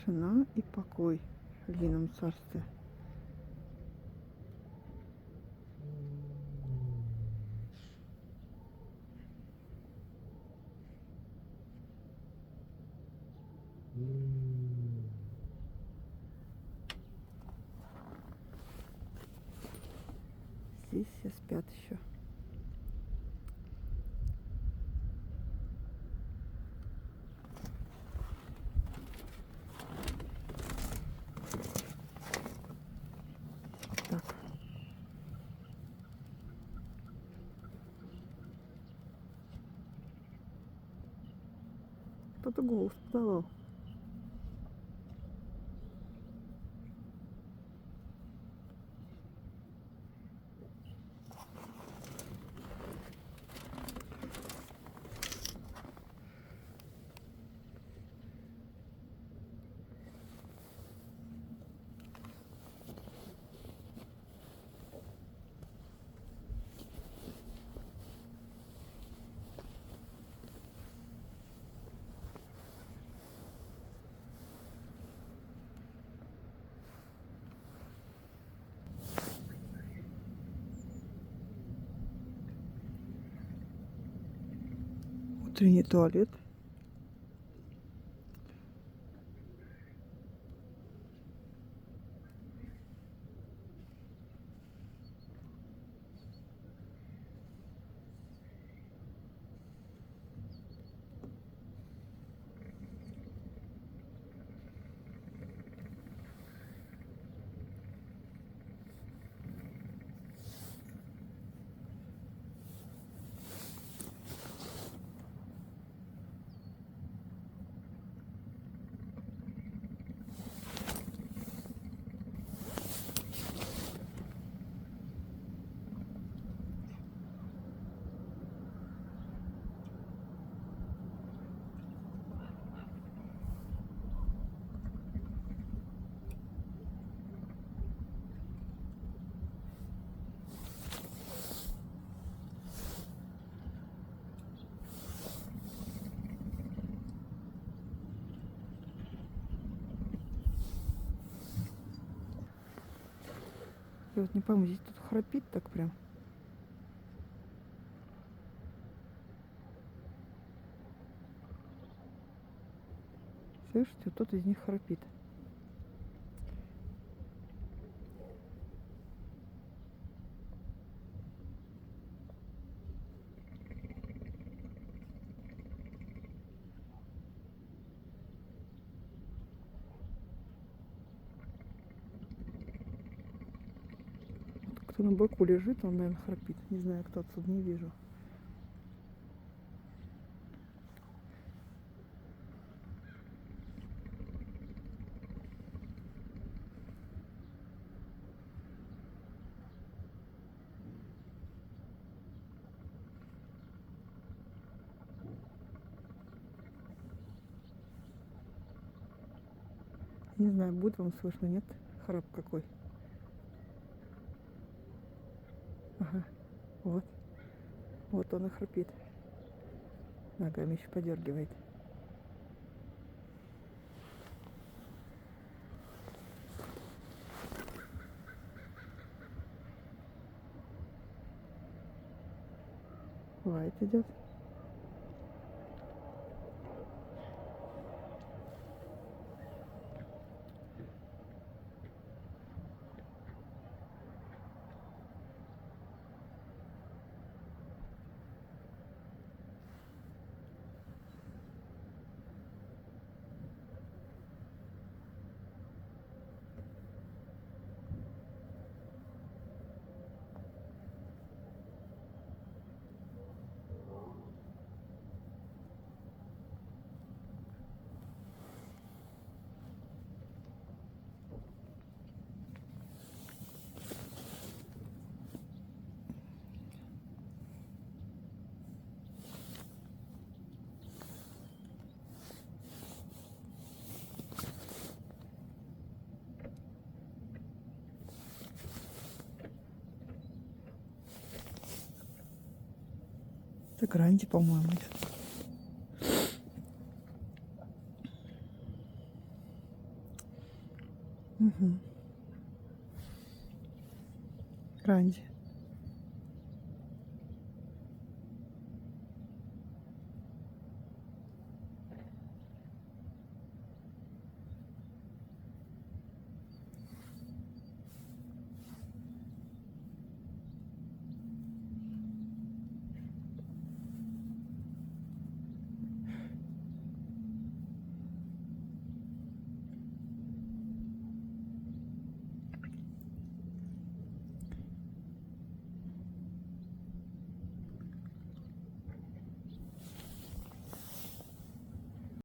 тишина и покой в львином царстве. Здесь все спят еще. Так. Кто-то голос подавал. Утренний туалет. Я вот не пойму, здесь тут храпит так прям. Слышите, кто-то из них храпит. Кто на боку лежит, он, наверное, храпит. Не знаю, кто отсюда, не вижу. Не знаю, будет вам слышно, нет? Храп какой. Ага, вот. Вот он и храпит. Ногами еще подергивает. Лайт идет. Это Гранди, по-моему. Угу. Ранди.